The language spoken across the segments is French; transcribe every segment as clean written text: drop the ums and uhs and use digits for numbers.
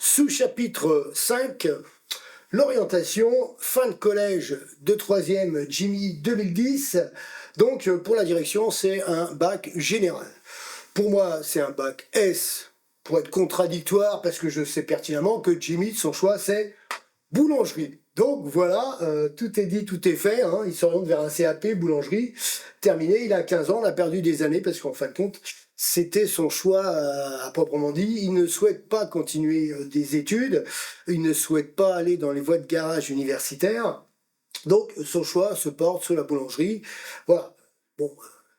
Sous-chapitre 5, l'orientation, fin de collège de 3e, Jimmy 2010. Donc pour la direction, c'est un bac général. Pour moi, c'est un bac S, pour être contradictoire, parce que je sais pertinemment que Jimmy, son choix, c'est boulangerie. Donc voilà, tout est dit, tout est fait. Hein. Il s'oriente vers un CAP, boulangerie. Terminé, il a 15 ans, on a perdu des années, parce qu'en fin de compte, c'était son choix à proprement dit. Il ne souhaite pas continuer des études, il ne souhaite pas aller dans les voies de garage universitaires. Donc son choix se porte sur la boulangerie. Voilà. Bon,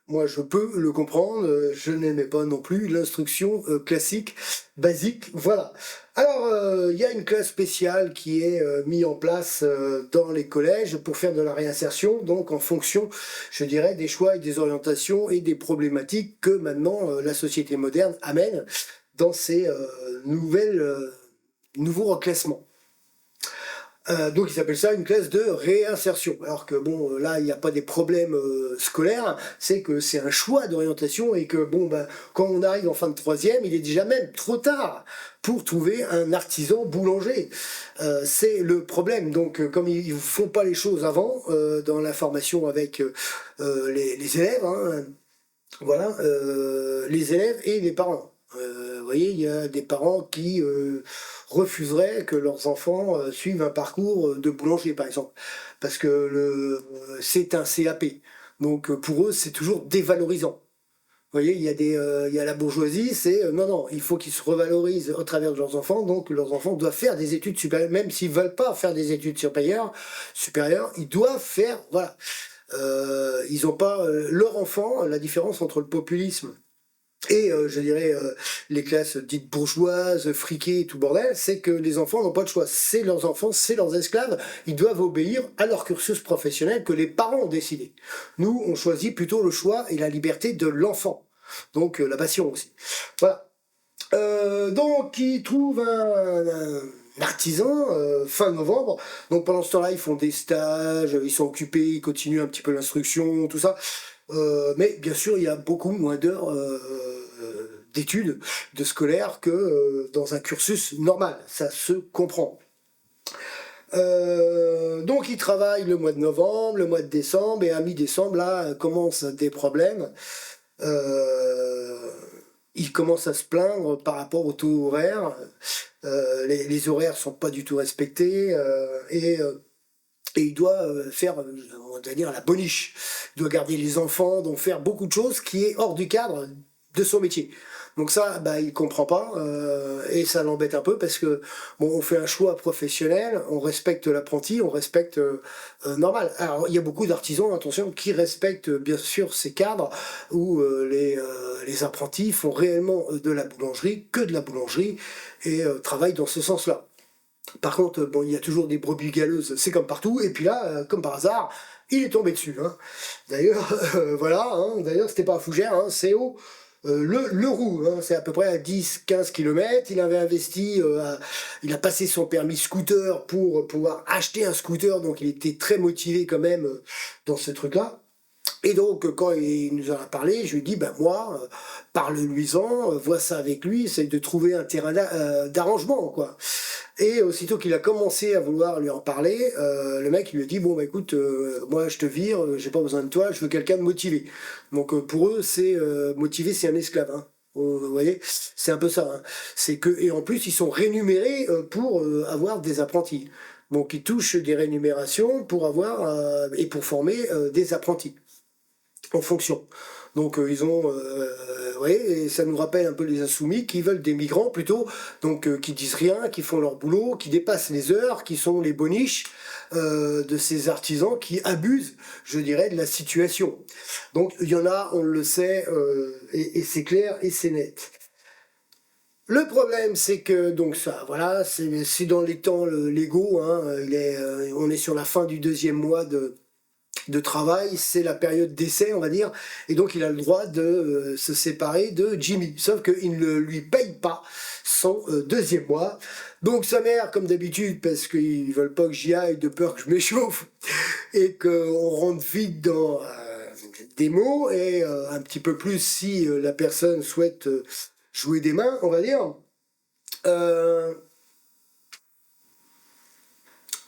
moi je peux le comprendre, je n'aimais pas non plus l'instruction classique, basique, voilà. Alors, il y a une classe spéciale qui est mise en place dans les collèges pour faire de la réinsertion, donc en fonction, je dirais, des choix et des orientations et des problématiques que maintenant la société moderne amène dans ces nouveaux reclassements. Donc ils appellent ça une classe de réinsertion. Alors que bon, là, il n'y a pas des problèmes scolaires, c'est que c'est un choix d'orientation et que bon, quand on arrive en fin de 3e, il est déjà même trop tard pour trouver un artisan boulanger. C'est le problème. Donc comme ils ne font pas les choses avant, dans la formation avec les élèves, hein, voilà, les élèves et les parents. Vous voyez, il y a des parents qui refuseraient que leurs enfants suivent un parcours de boulanger, par exemple, parce que c'est un CAP. Donc pour eux, c'est toujours dévalorisant. Vous voyez, il y a la bourgeoisie, c'est non, il faut qu'ils se revalorisent au travers de leurs enfants, donc leurs enfants doivent faire des études supérieures, même s'ils ne veulent pas faire des études supérieures, ils doivent faire, voilà. Ils n'ont pas leur enfant, la différence entre le populisme et je dirais les classes dites bourgeoises, friquées et tout bordel, c'est que les enfants n'ont pas de choix. C'est leurs enfants, c'est leurs esclaves, ils doivent obéir à leur cursus professionnel que les parents ont décidé. Nous, on choisit plutôt le choix et la liberté de l'enfant. Donc la passion aussi. Voilà. Donc ils trouvent un artisan fin novembre. Donc pendant ce temps-là, ils font des stages, ils sont occupés, ils continuent un petit peu l'instruction, tout ça. Mais bien sûr, il y a beaucoup moins d'heures d'études, de scolaires que dans un cursus normal. Ça se comprend. Donc ils travaillent le mois de novembre, le mois de décembre, et à mi-décembre, là, commencent des problèmes. Ils commencent à se plaindre par rapport au taux horaire. Les horaires sont pas du tout respectés et il doit faire, on va dire, la boniche. Il doit garder les enfants, donc faire beaucoup de choses qui est hors du cadre de son métier. Donc ça, il comprend pas et ça l'embête un peu parce que bon, on fait un choix professionnel, on respecte l'apprenti, on respecte normal. Alors il y a beaucoup d'artisans, attention, qui respectent bien sûr ces cadres où les apprentis font réellement de la boulangerie, que de la boulangerie et travaillent dans ce sens-là. Par contre, bon, il y a toujours des brebis galeuses, c'est comme partout, et puis là, comme par hasard, il est tombé dessus. Hein. D'ailleurs, voilà, hein, d'ailleurs, c'était pas à Fougères, hein, c'est au le Roux, hein, c'est à peu près à 10-15 km. Il avait investi, il a passé son permis scooter pour pouvoir acheter un scooter, donc il était très motivé quand même dans ce truc-là. Et donc, quand il nous en a parlé, je lui ai dit, moi, parle-lui-en, vois ça avec lui, essaye de trouver un terrain d'arrangement, quoi. Et aussitôt qu'il a commencé à vouloir lui en parler, le mec il lui a dit, bon, écoute, moi je te vire, j'ai pas besoin de toi, je veux quelqu'un de motivé. Donc pour eux, c'est motivé, c'est un esclave, hein. Vous voyez, c'est un peu ça. Hein. C'est que, et en plus, ils sont rémunérés pour avoir des apprentis. Donc ils touchent des rémunérations pour avoir et pour former des apprentis en fonction. Donc ils ont, et ça nous rappelle un peu les insoumis qui veulent des migrants plutôt, donc qui disent rien, qui font leur boulot, qui dépassent les heures, qui sont les boniches de ces artisans qui abusent, je dirais, de la situation. Donc il y en a, on le sait, et c'est clair et c'est net. Le problème, c'est que, donc ça, voilà, c'est dans les temps légaux, hein, on est sur la fin du 2e mois de travail, c'est la période d'essai, on va dire, et donc il a le droit de se séparer de Jimmy, sauf qu'il ne lui paye pas son 2e mois. Donc sa mère, comme d'habitude, parce qu'ils veulent pas que j'y aille, de peur que je m'échauffe, et qu'on rentre vite dans des mots, et un petit peu plus si la personne souhaite jouer des mains, on va dire.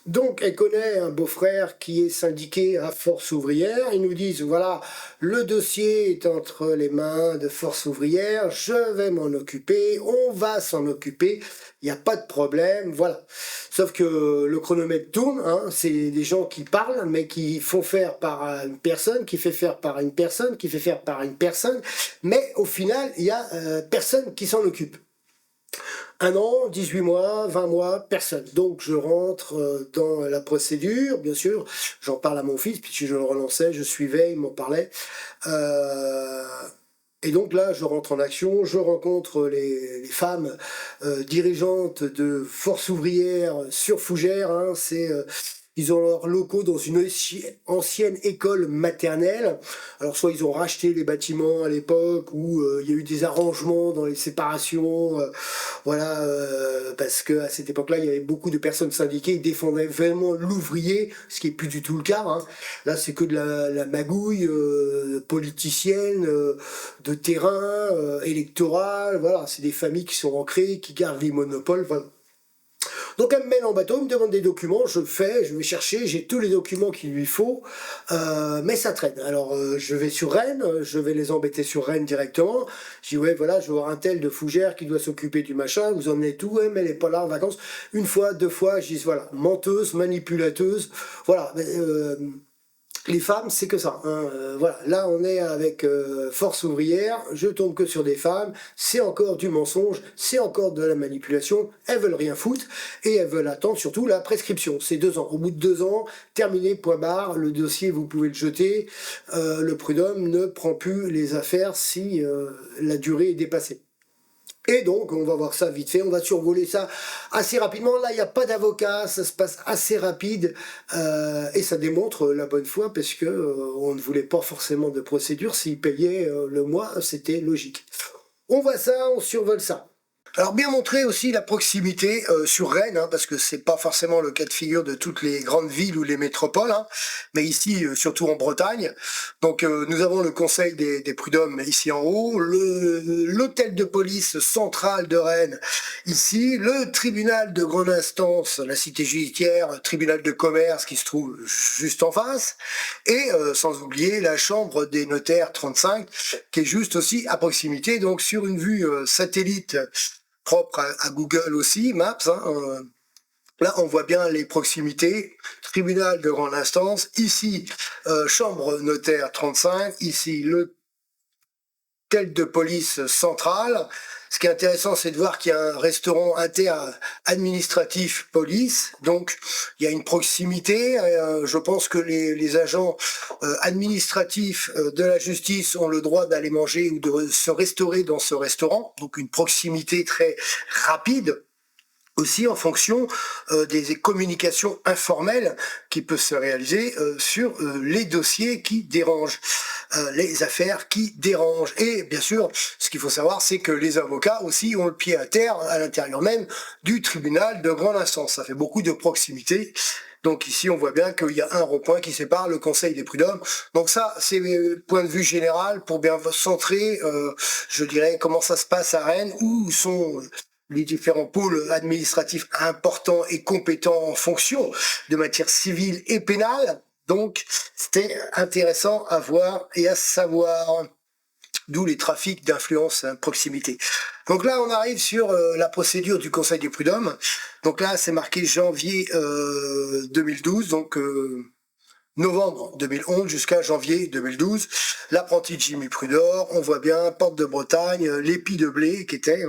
Donc, elle connaît un beau-frère qui est syndiqué à Force ouvrière. Ils nous disent, voilà, le dossier est entre les mains de Force ouvrière, je vais m'en occuper, on va s'en occuper, il n'y a pas de problème, voilà. Sauf que le chronomètre tourne, hein, c'est des gens qui parlent, mais qui font faire par une personne, qui fait faire par une personne, qui fait faire par une personne, mais au final, il n'y a personne qui s'en occupe. 1 an, 18 mois, 20 mois, personne. Donc je rentre dans la procédure, bien sûr, j'en parle à mon fils, puisque je le relançais, je suivais, il m'en parlait. Euh, et donc là, je rentre en action, je rencontre les femmes dirigeantes de Force ouvrière sur Fougères, hein, ils ont leurs locaux dans une ancienne école maternelle. Alors soit ils ont racheté les bâtiments à l'époque, où il y a eu des arrangements dans les séparations, voilà, parce que à cette époque-là, il y avait beaucoup de personnes syndiquées, ils défendaient vraiment l'ouvrier, ce qui est plus du tout le cas, hein. Là, c'est que de la magouille politicienne, de terrain, électoral, voilà, c'est des familles qui sont ancrées, qui gardent les monopoles, voilà. Donc elle me mène en bateau, elle me demande des documents, je le fais, je vais chercher, j'ai tous les documents qu'il lui faut, mais ça traîne. Alors je vais sur Rennes, je vais les embêter sur Rennes directement. Je dis ouais voilà, je vais voir un tel de Fougères qui doit s'occuper du machin, vous en êtes où? Ouais, mais elle n'est pas là en vacances. Une fois, 2 fois, je dis voilà, menteuse, manipulateuse, voilà. Les femmes, c'est que ça, hein. Voilà, là on est avec Force ouvrière, je tombe que sur des femmes, c'est encore du mensonge, c'est encore de la manipulation, elles veulent rien foutre et elles veulent attendre surtout la prescription. C'est 2 ans. Au bout de 2 ans, terminé, point barre, le dossier vous pouvez le jeter, le prud'homme ne prend plus les affaires si la durée est dépassée. Et donc, on va voir ça vite fait, on va survoler ça assez rapidement. Là, il n'y a pas d'avocat, ça se passe assez rapide et ça démontre la bonne foi parce que on ne voulait pas forcément de procédure. S'ils payaient le mois, c'était logique. On voit ça, on survole ça. Alors bien montrer aussi la proximité sur Rennes, hein, parce que c'est pas forcément le cas de figure de toutes les grandes villes ou les métropoles, hein, mais ici, surtout en Bretagne. Donc nous avons le conseil des prud'hommes ici en haut, l'hôtel de police central de Rennes ici, le tribunal de grande instance, la cité judiciaire, tribunal de commerce qui se trouve juste en face, et sans oublier la chambre des notaires 35 qui est juste aussi à proximité, donc sur une vue satellite propre à Google aussi, Maps, hein, là, on voit bien les proximités. Tribunal de grande instance. Ici, chambre notaire 35. Ici, l'hôtel de police centrale. Ce qui est intéressant, c'est de voir qu'il y a un restaurant inter-administratif police. Donc, il y a une proximité. Je pense que les agents administratifs de la justice ont le droit d'aller manger ou de se restaurer dans ce restaurant. Donc, une proximité très rapide. Aussi en fonction des communications informelles qui peuvent se réaliser sur les dossiers qui dérangent, les affaires qui dérangent. Et bien sûr, ce qu'il faut savoir, c'est que les avocats aussi ont le pied à terre à l'intérieur même du tribunal de grande instance. Ça fait beaucoup de proximité. Donc ici, on voit bien qu'il y a un rond-point qui sépare le conseil des prud'hommes. Donc ça, c'est point de vue général pour bien centrer, je dirais, comment ça se passe à Rennes, où sont les différents pôles administratifs importants et compétents en fonction de matière civile et pénale. Donc, c'était intéressant à voir et à savoir, d'où les trafics d'influence à proximité. Donc là, on arrive sur la procédure du Conseil des prud'hommes. Donc là, c'est marqué janvier 2012, donc novembre 2011 jusqu'à janvier 2012. L'apprenti de Jimmy Prud'homme, on voit bien, Porte de Bretagne, l'épi de blé qui était...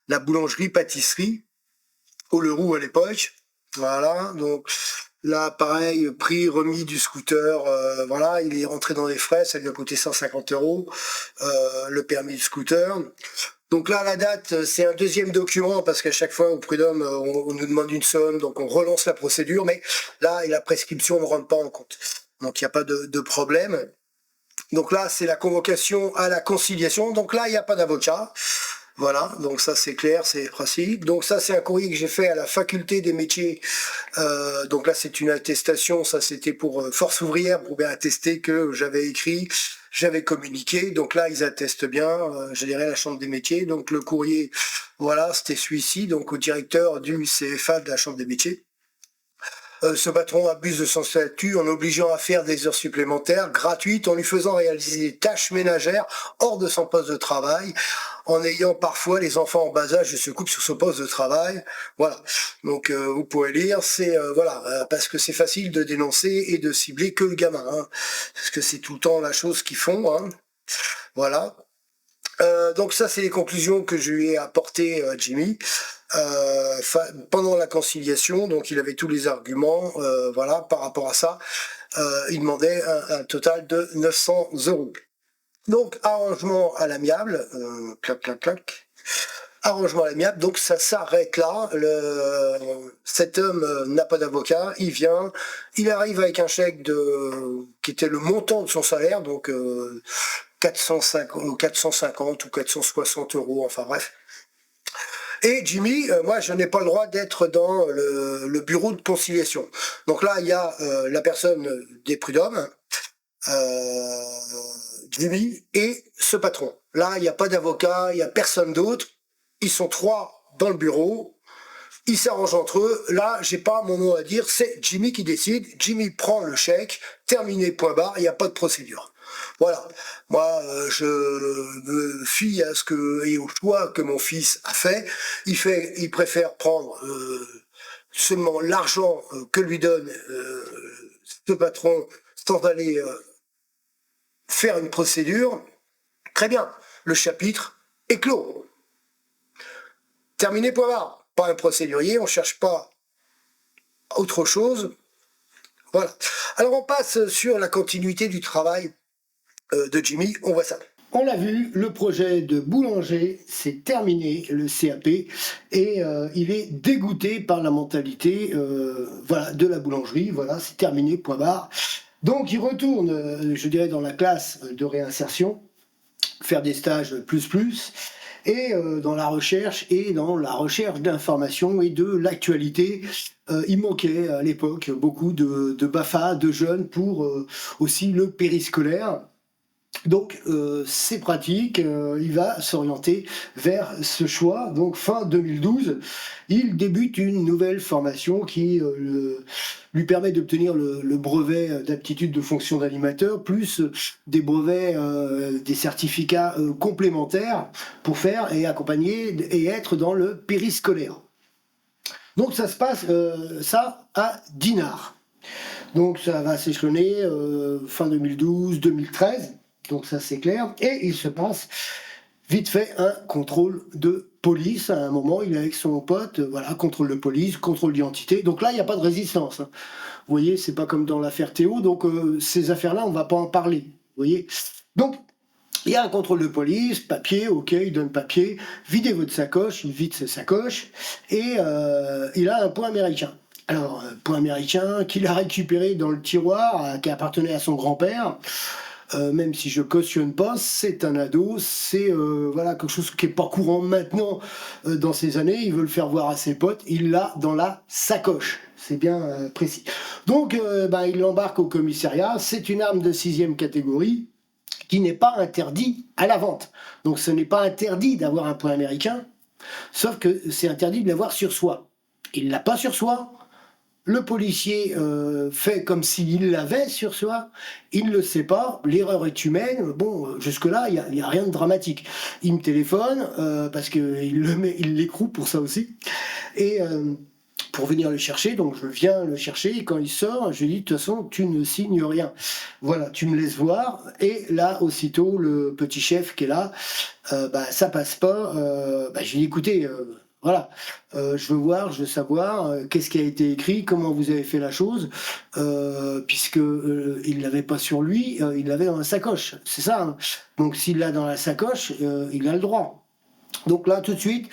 la boulangerie-pâtisserie au Leroux à l'époque. Voilà, donc là, pareil, prix remis du scooter, voilà, il est rentré dans les frais, ça lui a coûté 150 €, le permis du scooter. Donc là, la date, c'est un deuxième document, parce qu'à chaque fois, au prud'homme, on nous demande une somme, donc on relance la procédure, mais là, la prescription ne rentre pas en compte. Donc il n'y a pas de problème. Donc là, c'est la convocation à la conciliation. Donc là, il n'y a pas d'avocat. Voilà, donc ça c'est clair, c'est principe. Donc ça c'est un courrier que j'ai fait à la faculté des métiers. Donc là c'est une attestation, ça c'était pour Force ouvrière, pour bien attester que j'avais écrit, j'avais communiqué. Donc là ils attestent bien, je dirais la chambre des métiers. Donc le courrier, voilà, c'était celui-ci, donc au directeur du CFA de la chambre des métiers. Ce patron abuse de son statut en obligeant à faire des heures supplémentaires gratuites, en lui faisant réaliser des tâches ménagères hors de son poste de travail, en ayant parfois les enfants en bas âge de se couper sur son poste de travail. Voilà. Donc vous pouvez lire, c'est parce que c'est facile de dénoncer et de cibler que le gamin, hein, parce que c'est tout le temps la chose qu'ils font. Hein. Voilà. Donc ça, c'est les conclusions que je lui ai apportées à Jimmy pendant la conciliation. Donc il avait tous les arguments, voilà, par rapport à ça. Il demandait un total de 900 €. Donc arrangement à l'amiable, clac clac clac. Arrangement à l'amiable, donc ça s'arrête là. Cet homme n'a pas d'avocat, il vient, il arrive avec un chèque qui était le montant de son salaire, donc 450 ou 460 €, enfin bref. Et Jimmy, moi je n'ai pas le droit d'être dans le bureau de conciliation. Donc là il y a la personne des prud'hommes, Jimmy et ce patron. Là il n'y a pas d'avocat, il n'y a personne d'autre. Ils sont 3 dans le bureau, ils s'arrangent entre eux. Là, j'ai pas mon mot à dire, c'est Jimmy qui décide. Jimmy prend le chèque, terminé, point barre, il n'y a pas de procédure. Voilà. Moi, je me fie à et au choix que mon fils a fait. Il préfère prendre seulement l'argent que lui donne ce patron sans aller faire une procédure. Très bien. Le chapitre est clos. Terminé, point barre. Pas un procédurier, on ne cherche pas autre chose. Voilà. Alors on passe sur la continuité du travail de Jimmy, on voit ça. On l'a vu, le projet de boulanger, c'est terminé, le CAP, et il est dégoûté par la mentalité de la boulangerie, voilà, c'est terminé, point barre. Donc il retourne, je dirais, dans la classe de réinsertion, faire des stages plus, et dans la recherche d'informations et de l'actualité. Il manquait à l'époque beaucoup de BAFA, de jeunes pour aussi le périscolaire. Donc c'est pratique, il va s'orienter vers ce choix. Donc fin 2012, il débute une nouvelle formation qui lui permet d'obtenir le brevet d'aptitude de fonction d'animateur, plus des brevets, des certificats complémentaires pour faire et accompagner et être dans le périscolaire. Donc ça se passe ça à Dinard. Donc ça va s'échelonner fin 2012, 2013. Donc ça c'est clair. Et il se passe vite fait un contrôle de police. À un moment, il est avec son pote, voilà, contrôle de police, contrôle d'identité. Donc là, il n'y a pas de résistance. Hein. Vous voyez, c'est pas comme dans l'affaire Théo. Donc ces affaires-là, on ne va pas en parler. Vous voyez. Donc il y a un contrôle de police, papier, ok, il donne papier, videz votre sacoche, il vide sa sacoche, et il a un point américain. Alors, point américain qu'il a récupéré dans le tiroir, qui appartenait à son grand-père. Même si je cautionne pas, c'est un ado, c'est quelque chose qui est pas courant maintenant dans ces années. Il veut le faire voir à ses potes, il l'a dans la sacoche, c'est bien précis. Donc il l'embarque au commissariat. C'est une arme de 6e catégorie qui n'est pas interdit à la vente. Donc ce n'est pas interdit d'avoir un point américain, sauf que c'est interdit de l'avoir sur soi. Il l'a pas sur soi. Le policier fait comme s'il l'avait sur soi, il ne le sait pas, l'erreur est humaine, bon, jusque-là, il n'y a rien de dramatique. Il me téléphone, parce qu'il l'écroule pour ça aussi, et pour venir le chercher, donc je viens le chercher, et quand il sort, je lui dis, de toute façon, tu ne signes rien. Voilà, tu me laisses voir, et là, aussitôt, le petit chef qui est là, ça passe pas, je lui dis, écoutez... Voilà, je veux voir, je veux savoir qu'est-ce qui a été écrit, comment vous avez fait la chose, puisque il l'avait pas sur lui, il l'avait dans la sacoche, c'est ça. Hein. Donc s'il l'a dans la sacoche, il a le droit. Donc là, tout de suite,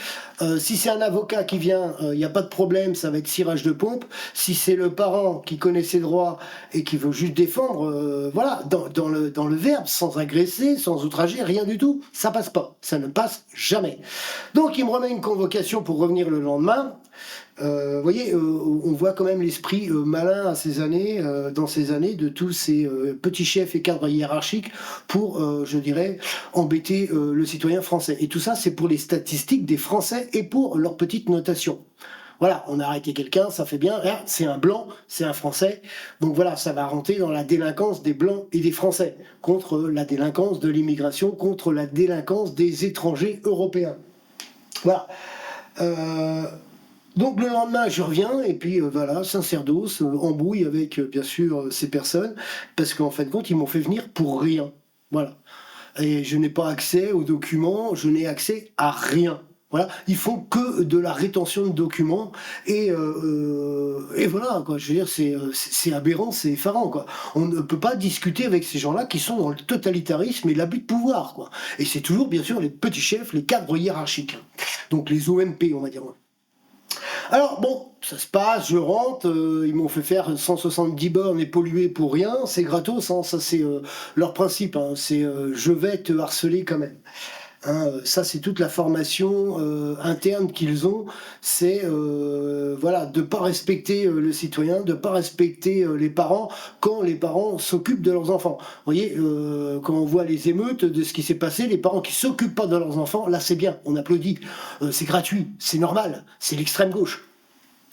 si c'est un avocat qui vient, il n'y a pas de problème, ça va être cirage de pompe. Si c'est le parent qui connaît ses droits et qui veut juste défendre, dans le verbe, sans agresser, sans outrager, rien du tout, ça passe pas. Ça ne passe jamais. Donc il me remet une convocation pour revenir le lendemain. Vous voyez, on voit quand même l'esprit malin à ces années, dans ces années, de tous ces petits chefs et cadres hiérarchiques pour, je dirais, embêter le citoyen français. Et tout ça, c'est pour les statistiques des Français et pour leur petite notation. Voilà, on a arrêté quelqu'un, ça fait bien. Là, c'est un blanc, c'est un Français. Donc voilà, ça va rentrer dans la délinquance des blancs et des Français, contre la délinquance de l'immigration, contre la délinquance des étrangers européens. Voilà. Euh, donc le lendemain, je reviens, et puis voilà, Saint-Cerdos, embrouille avec, bien sûr, ces personnes, parce qu'en fin de compte, ils m'ont fait venir pour rien. Voilà. Et je n'ai pas accès aux documents, je n'ai accès à rien. Voilà, ils font que de la rétention de documents et voilà quoi. Je veux dire, c'est aberrant, c'est effarant quoi. On ne peut pas discuter avec ces gens-là qui sont dans le totalitarisme et l'abus de pouvoir quoi. Et c'est toujours bien sûr les petits chefs, les cadres hiérarchiques. Donc les OMP on va dire. Alors bon, ça se passe, je rentre, ils m'ont fait faire 170 bornes et polluer pour rien, c'est gratos, hein, ça c'est leur principe, hein, c'est je vais te harceler quand même. Hein, ça c'est toute la formation interne qu'ils ont, c'est voilà, de ne pas respecter le citoyen, de ne pas respecter les parents quand les parents s'occupent de leurs enfants. Vous voyez, quand on voit les émeutes de ce qui s'est passé, les parents qui s'occupent pas de leurs enfants, là c'est bien, on applaudit, c'est gratuit, c'est normal, c'est l'extrême gauche.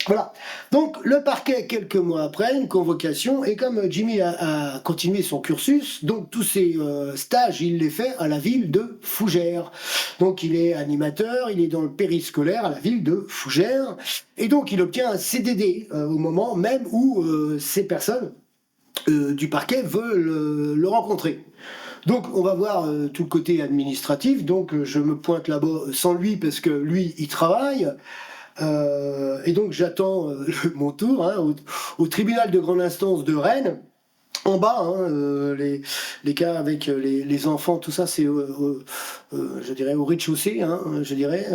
Voilà. Donc le parquet, quelques mois après, une convocation, et comme Jimmy a continué son cursus, donc tous ses stages, il les fait à la ville de Fougères. Donc il est animateur, il est dans le périscolaire à la ville de Fougères, et donc il obtient un CDD au moment même où ces personnes du parquet veulent le rencontrer. Donc on va voir tout le côté administratif, donc je me pointe là-bas sans lui parce que lui il travaille. Et donc j'attends mon tour hein, au tribunal de grande instance de Rennes. En bas, hein, les cas avec les enfants, tout ça, c'est, je dirais, au rez-de-chaussée, hein, je dirais.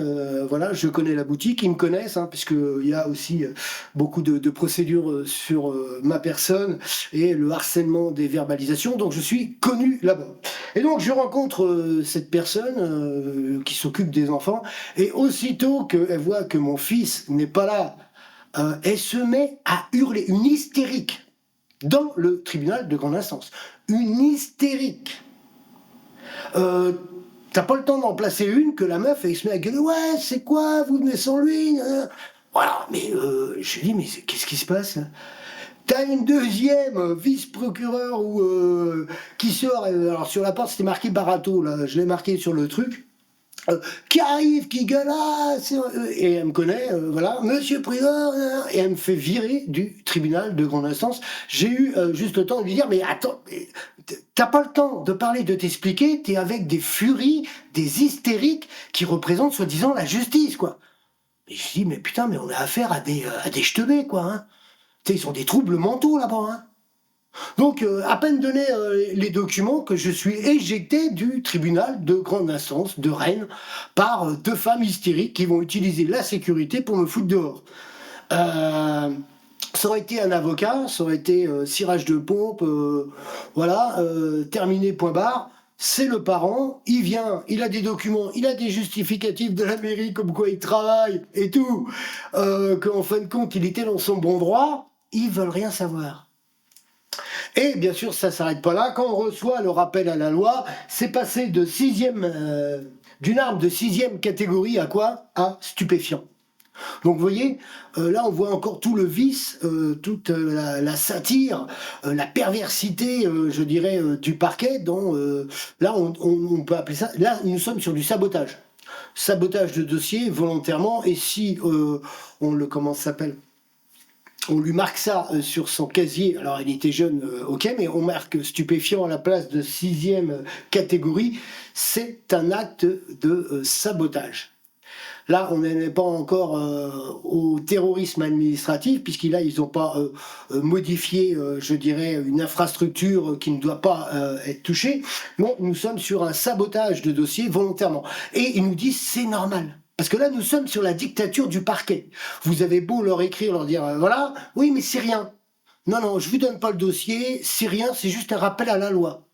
Voilà, je connais la boutique, ils me connaissent, hein, puisqu'il y a aussi beaucoup de procédures sur ma personne et le harcèlement des verbalisations, donc je suis connu là-bas. Et donc je rencontre cette personne qui s'occupe des enfants, et aussitôt qu'elle voit que mon fils n'est pas là, elle se met à hurler, une hystérique dans le tribunal de grande instance. Une hystérique. T'as pas le temps d'en placer une que la meuf, elle se met à gueuler. Ouais, c'est quoi, vous venez sans lui Voilà, mais je lui dis, mais qu'est-ce qui se passe là? T'as une deuxième vice-procureur qui sort, alors sur la porte c'était marqué Barato, là, je l'ai marqué sur le truc. Qui arrive, qui gueule, et elle me connaît, voilà, Monsieur Prud'homme, et elle me fait virer du tribunal de grande instance. J'ai eu juste le temps de lui dire, mais attends, t'as pas le temps de parler, de t'expliquer, t'es avec des furies, des hystériques qui représentent soi-disant la justice, quoi. Et je dis, mais putain, mais on a affaire à des chetelés, quoi, hein. Tu sais, ils ont des troubles mentaux là-bas, hein. Donc, à peine donné les documents que je suis éjecté du tribunal de grande instance de Rennes par deux femmes hystériques qui vont utiliser la sécurité pour me foutre dehors. Ça aurait été un avocat, ça aurait été cirage de pompe, voilà, terminé, point barre. C'est le parent, il vient, il a des documents, il a des justificatifs de la mairie comme quoi il travaille et tout, qu'en fin de compte il était dans son bon droit, ils veulent rien savoir. Et bien sûr, ça ne s'arrête pas là. Quand on reçoit le rappel à la loi, c'est passé de d'une arme de sixième catégorie à quoi? À stupéfiant. Donc vous voyez, là on voit encore tout le vice, toute la satire, la perversité, je dirais, du parquet. Là on peut appeler ça, là nous sommes sur du sabotage. Sabotage de dossier volontairement, et si on le, comment ça s'appelle, on lui marque ça sur son casier, alors il était jeune, ok, mais on marque stupéfiant à la place de sixième catégorie, c'est un acte de sabotage. Là, on n'est pas encore au terrorisme administratif, puisqu'ils n'ont pas modifié, je dirais, une infrastructure qui ne doit pas être touchée. Non, nous sommes sur un sabotage de dossier volontairement. Et ils nous disent c'est normal. Parce que là, nous sommes sur la dictature du parquet. Vous avez beau leur écrire, leur dire, voilà, oui, mais c'est rien. Non, non, je ne vous donne pas le dossier, c'est rien, c'est juste un rappel à la loi.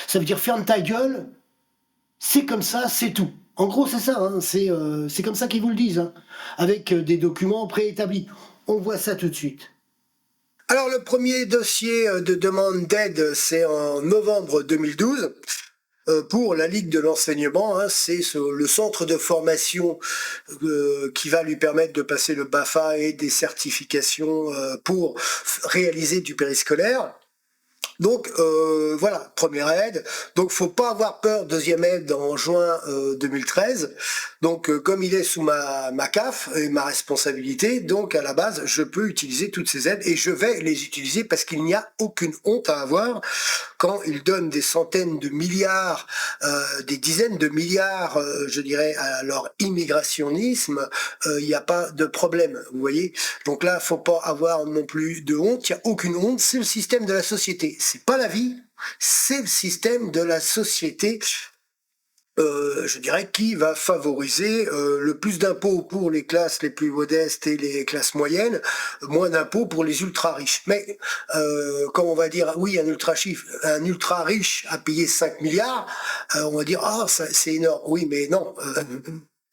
Ça veut dire ferme ta gueule, c'est comme ça, c'est tout. En gros, c'est ça, hein, c'est comme ça qu'ils vous le disent, hein, avec des documents préétablis. On voit ça tout de suite. Alors, le premier dossier de demande d'aide, c'est en novembre 2012. pour la Ligue de l'enseignement. Hein, c'est le centre de formation qui va lui permettre de passer le BAFA et des certifications pour réaliser du périscolaire. Donc voilà, première aide. Donc faut pas avoir peur, deuxième aide en juin 2013. Donc comme il est sous ma CAF et ma responsabilité, donc à la base je peux utiliser toutes ces aides et je vais les utiliser parce qu'il n'y a aucune honte à avoir quand ils donnent des centaines de milliards, des dizaines de milliards, je dirais, à leur immigrationnisme, il n'y a pas de problème, vous voyez. Donc là, faut pas avoir non plus de honte, il n'y a aucune honte, c'est le système de la société. C'est pas la vie, c'est le système de la société, je dirais, qui va favoriser le plus d'impôts pour les classes les plus modestes et les classes moyennes, moins d'impôts pour les ultra riches. Mais quand on va dire oui, un ultra riche a payé 5 milliards, on va dire ah, c'est énorme. Oui, mais non.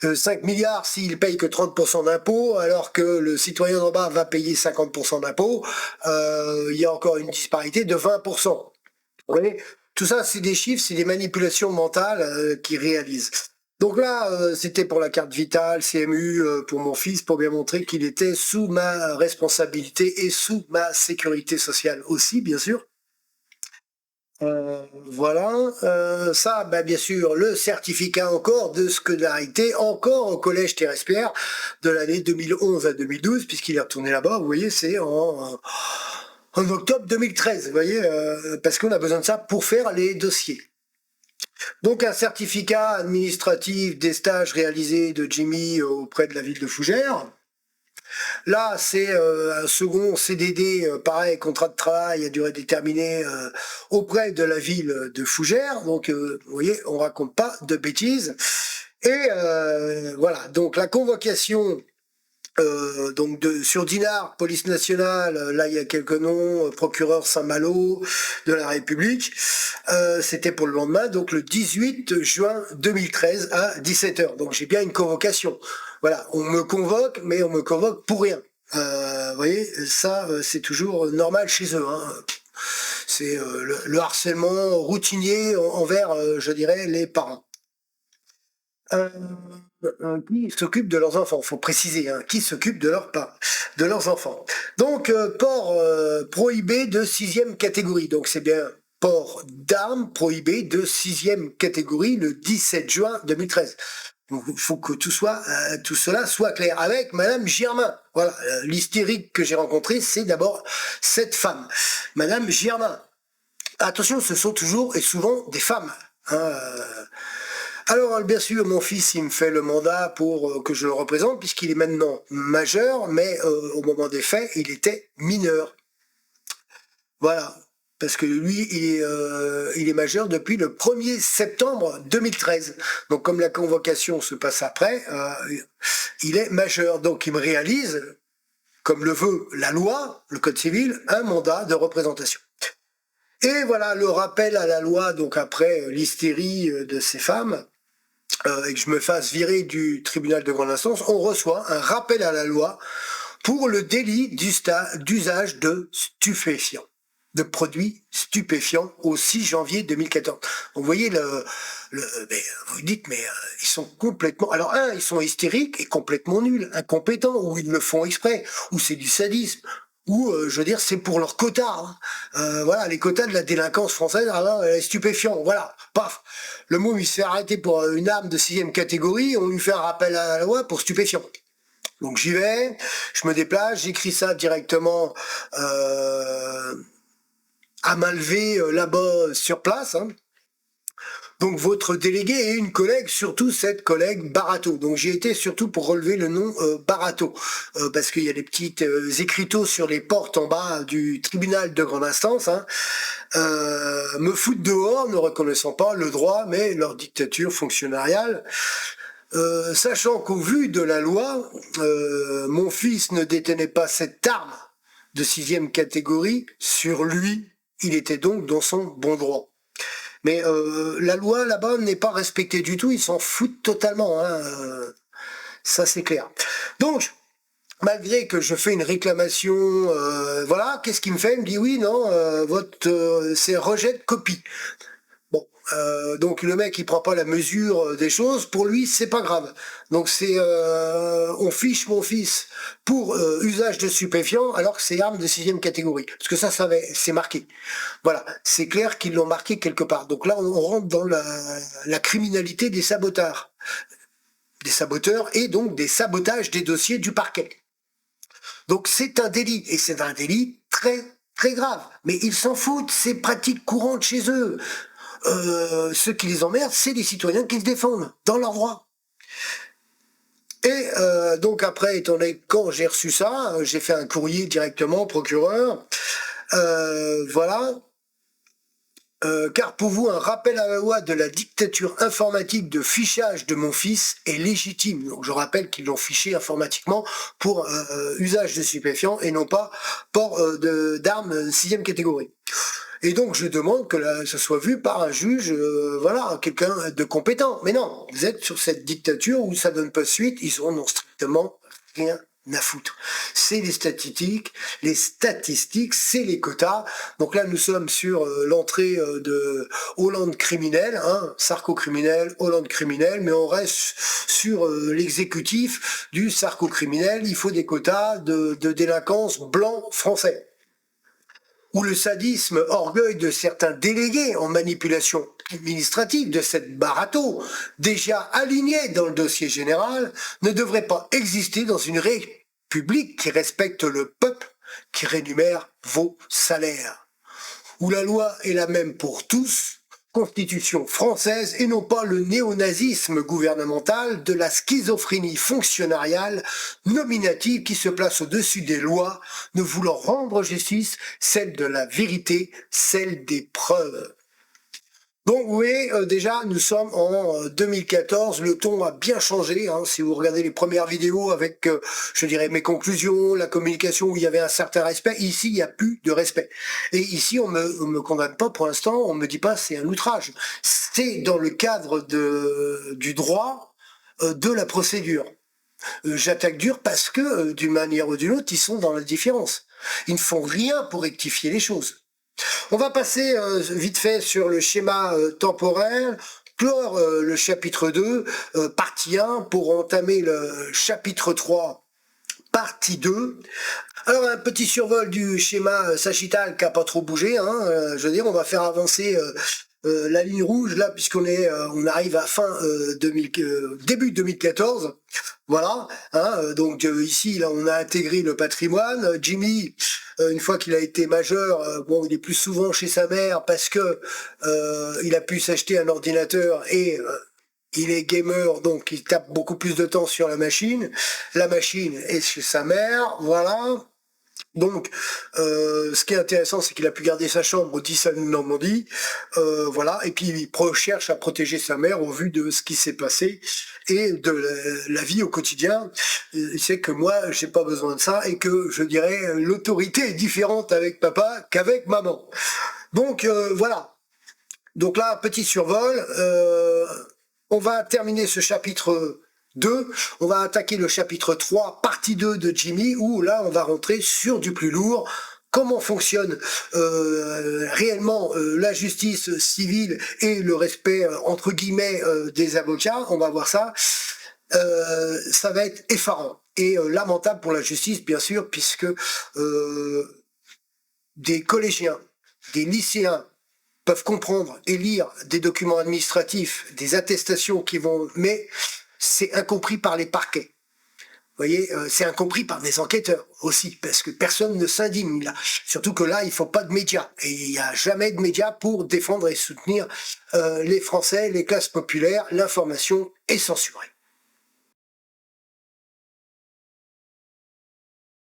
5 milliards s'il paye que 30% d'impôts, alors que le citoyen d'en bas va payer 50% d'impôts, il y a encore une disparité de 20%. Oui, tout ça, c'est des chiffres, c'est des manipulations mentales qu'ils réalisent. Donc là, c'était pour la carte vitale, CMU, pour mon fils, pour bien montrer qu'il était sous ma responsabilité et sous ma sécurité sociale aussi, bien sûr. Voilà, ça, bah, bien sûr, le certificat encore de scolarité, encore au collège Thérèse Pierre, de l'année 2011 à 2012, puisqu'il est retourné là-bas, vous voyez, c'est en octobre 2013, vous voyez, parce qu'on a besoin de ça pour faire les dossiers. Donc un certificat administratif des stages réalisés de Jimmy auprès de la ville de Fougères. Là, c'est un second CDD, pareil, contrat de travail à durée déterminée auprès de la ville de Fougères. Donc, vous voyez, on raconte pas de bêtises. Et voilà, donc la convocation donc sur Dinard, police nationale, là il y a quelques noms, procureur Saint-Malo de la République, c'était pour le lendemain, donc le 18 juin 2013 à 17h. Donc j'ai bien une convocation. Voilà, on me convoque, mais on me convoque pour rien. Vous voyez, ça c'est toujours normal chez eux. Hein. C'est le harcèlement routinier envers, je dirais, les parents. Qui s'occupent de leurs enfants, faut préciser, hein, qui s'occupent de leurs enfants. Donc, port prohibé de 6e catégorie, donc c'est bien port d'armes prohibé de 6e catégorie le 17 juin 2013. Donc, il faut que tout cela soit clair. Avec Madame Girmin, voilà, l'hystérique que j'ai rencontrée, c'est d'abord cette femme, Madame Girmin. Attention, ce sont toujours et souvent des femmes. Hein, alors, bien sûr, mon fils, il me fait le mandat pour que je le représente, puisqu'il est maintenant majeur, mais au moment des faits, il était mineur. Voilà, parce que lui, il est majeur depuis le 1er septembre 2013. Donc, comme la convocation se passe après, il est majeur. Donc, il me réalise, comme le veut la loi, le Code civil, un mandat de représentation. Et voilà, le rappel à la loi, donc après l'hystérie de ces femmes, et que je me fasse virer du tribunal de grande instance, on reçoit un rappel à la loi pour le délit d'usage de stupéfiants, de produits stupéfiants au 6 janvier 2014. Donc vous voyez, mais vous dites, mais ils sont complètement... Alors ils sont hystériques et complètement nuls, incompétents, ou ils le font exprès, ou c'est du sadisme, ou, je veux dire, c'est pour leurs quotas. Hein. Voilà, les quotas de la délinquance française, alors, les stupéfiants, voilà, paf. Le mot, il se fait arrêter pour une arme de 6e catégorie, on lui fait un rappel à la loi pour stupéfiant. Donc j'y vais, je me déplace, j'écris ça directement à main levée là-bas sur place. Hein. Donc votre délégué et une collègue, surtout cette collègue Barato. Donc j'ai été surtout pour relever le nom Barato, parce qu'il y a des petites écriteaux sur les portes en bas du tribunal de grande instance, hein, me foutent dehors, ne reconnaissant pas le droit, mais leur dictature fonctionnariale. Sachant qu'au vu de la loi, mon fils ne détenait pas cette arme de 6e catégorie sur lui, il était donc dans son bon droit. Mais la loi là-bas n'est pas respectée du tout, ils s'en foutent totalement, hein, ça c'est clair. Donc, malgré que je fais une réclamation, voilà, qu'est-ce qu'il me fait? Il me dit oui, non, c'est rejet de copie. Bon, Donc le mec il prend pas la mesure des choses, pour lui c'est pas grave. Donc c'est on fiche mon fils pour usage de stupéfiants alors que c'est arme de 6e catégorie. Parce que ça c'est marqué. Voilà, c'est clair qu'ils l'ont marqué quelque part. Donc là on rentre dans la criminalité des saboteurs. Des saboteurs et donc des sabotages des dossiers du parquet. Donc c'est un délit, et c'est un délit très très grave. Mais ils s'en foutent, c'est pratique courante chez eux. Ceux qui les emmerdent, c'est les citoyens qui se défendent dans leurs droits. Et donc après, étant donné que quand j'ai reçu ça, j'ai fait un courrier directement au procureur. Voilà. Car pour vous, un rappel à la loi de la dictature informatique de fichage de mon fils est légitime. Donc je rappelle qu'ils l'ont fiché informatiquement pour usage de stupéfiants et non pas port d'armes 6e catégorie. Et donc je demande que ça soit vu par un juge, voilà, quelqu'un de compétent. Mais non, vous êtes sur cette dictature où ça donne pas suite, ils en ont strictement rien à foutre. C'est les statistiques, c'est les quotas. Donc là, nous sommes sur l'entrée de Hollande criminel, hein, Sarko criminel, Hollande criminel, mais on reste sur l'exécutif du Sarko criminel. Il faut des quotas de délinquance blancs français. Où le sadisme orgueil de certains délégués en manipulation administrative de cette barato, déjà alignée dans le dossier général, ne devrait pas exister dans une république qui respecte le peuple, qui rémunère vos salaires. Où la loi est la même pour tous, constitution française et non pas le néonazisme gouvernemental de la schizophrénie fonctionnariale nominative qui se place au-dessus des lois, ne voulant rendre justice, celle de la vérité, celle des preuves. Donc vous voyez, déjà nous sommes en 2014, le ton a bien changé, hein, si vous regardez les premières vidéos avec, je dirais, mes conclusions, la communication où il y avait un certain respect, ici il n'y a plus de respect. Et ici on me condamne pas pour l'instant, on me dit pas c'est un outrage. C'est dans le cadre du droit de la procédure. J'attaque dur parce que d'une manière ou d'une autre, ils sont dans la différence. Ils ne font rien pour rectifier les choses. On va passer vite fait sur le schéma temporel, clore le chapitre 2, partie 1, pour entamer le chapitre 3, partie 2. Alors un petit survol du schéma sagittal qui n'a pas trop bougé, hein, je veux dire, on va faire avancer la ligne rouge là, puisqu'on arrive à début 2014. Voilà, hein, donc ici là on a intégré le patrimoine. Jimmy, une fois qu'il a été majeur, bon, il est plus souvent chez sa mère parce que il a pu s'acheter un ordinateur et il est gamer, donc il tape beaucoup plus de temps sur la machine. La machine est chez sa mère, voilà. Donc, ce qui est intéressant, c'est qu'il a pu garder sa chambre au 10 Normandie, voilà, et puis il cherche à protéger sa mère au vu de ce qui s'est passé et de la vie au quotidien. Il sait que moi, j'ai pas besoin de ça et que, je dirais, l'autorité est différente avec papa qu'avec maman. Donc, voilà. Donc là, petit survol. On va terminer ce chapitre 2, on va attaquer le chapitre 3, partie 2 de Jimmy, où là on va rentrer sur du plus lourd, comment fonctionne réellement la justice civile et le respect entre guillemets des avocats, on va voir ça. Ça va être effarant et lamentable pour la justice bien sûr, puisque des collégiens, des lycéens peuvent comprendre et lire des documents administratifs, des attestations qui vont... mais c'est incompris par les parquets. Vous voyez, c'est incompris par des enquêteurs aussi, parce que personne ne s'indigne là. Surtout que là, il faut pas de médias. Et il n'y a jamais de médias pour défendre et soutenir les Français, les classes populaires. L'information est censurée.